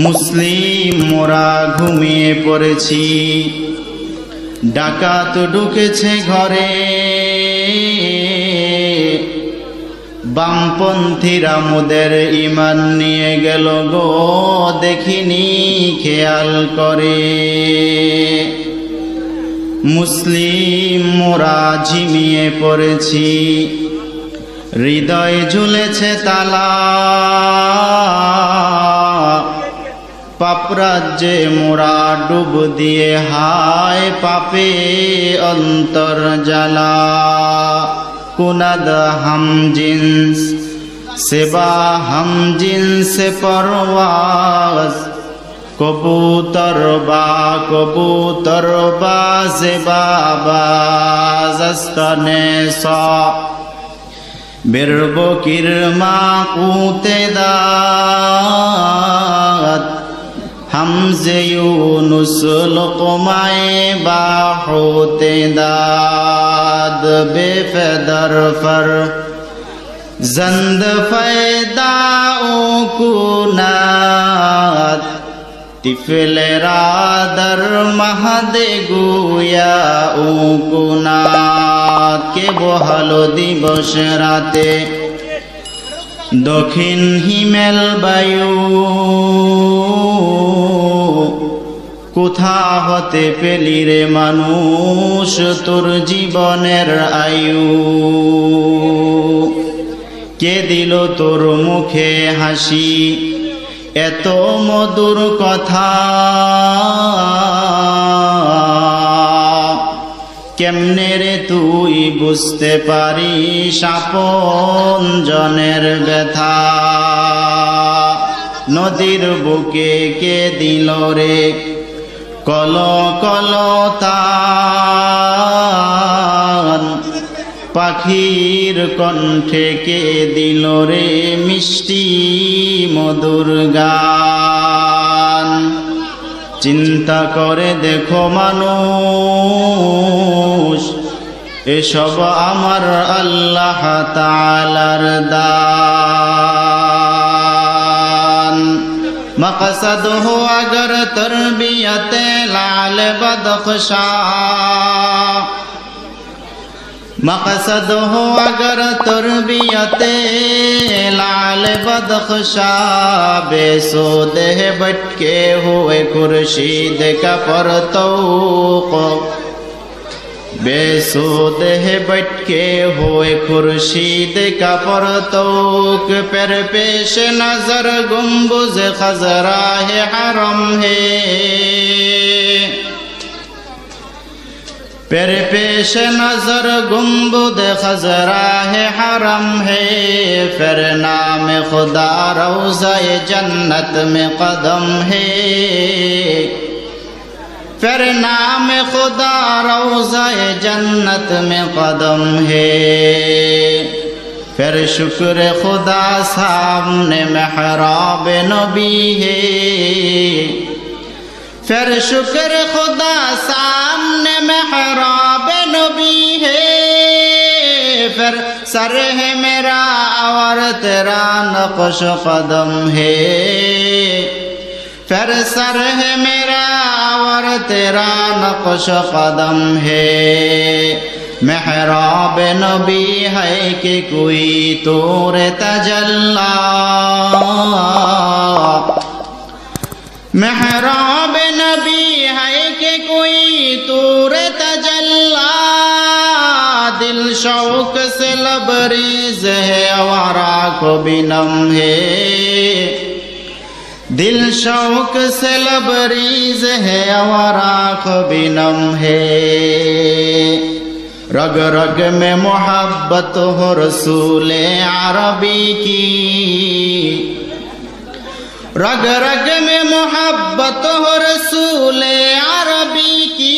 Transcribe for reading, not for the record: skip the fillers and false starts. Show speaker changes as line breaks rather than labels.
মুসলিম মোরা ঘুমিয়ে পড়েছি, ডাকাত ঢুকেছে ঘরে, বামপন্থীরা মোদের ঈমান নিয়ে গেল গো, দেখিনি খেয়াল করে। মুসলিম মোরা ঝিমিয়ে পড়েছি, হৃদয় ঝুলেছে তালা, পাপরাজ্যে মোরা ডুব দিয়ে হায় পাপে অন্তর জ্বালা। কুনাদ হাম জিন্স সেবা হাম জিন্স পরওয়াজ, কবুতর বা সেবা বাজ আস্তনে সা বিরবকির মা কুতে দাত, হামজে ইউনুস লুকমায়ে বাহুতে দাদ, বেফেদর ফর জন্দ ফয়দা ও কুনাত, তিফলেরা দর মহদে গুয়া ও কুনাত। কে বহালো দিবস রাতে দক্ষিণ হিমেল বায়ু, কোথা হতে পেলি রে মানুষ তোর জীবনের আয়ু? কে দিল তোর মুখে হাসি এত মধুর কথা? কেমনে রে তুই বুঝতে পারিস আপন জনের ব্যথা? নদীর বুকে কে দিল রে কল কল তান, পাখির কণ্ঠে কে দিল রে মিষ্টি মধুর গান? চিন্তা করে দেখো মানুষ, এসব আমার আল্লাহ তাআলার দান। मकसद हो अगर तरबियत लाल बदख्शा, मकसद हो अगर तरबियत लाल बदख्शा, बेसुदे भटके हुए खुर्शीद का परतौक, बेसुदे भटके हुए खुर्शीद का परतौक, पर पेश नजर गुंबुज खजरा है हरम है, पर पेश नजर गुंबुद खजरा है हरम है, फिर नाम खुदा रोज़ाए जन्नत में कदम है, फिर नाम खुदा रोज़ाए जन्नत में कदम है, फिर शुक्र खुदा सामने मेहराब नबी है, फिर शुक्र खुदा सामने मेहराब नबी है, फिर सर है मेरा और तेरा नक्श कदम है, फिर सर है मेरा और तेरा नक्श कदम है, मेहराब नबी है कि कोई तूर तजल्ला, मेहराब नबी है कि कोई तूर तजल्ला, दिल शौक से लबरेज है आवारा को भी नम है, दिल शौक से लबरेज है आवारा को भी नम है, रग रग में मोहब्बत हो रसूल अरबी की, रग रग में मोहब्बत हो रसूल अरबी की,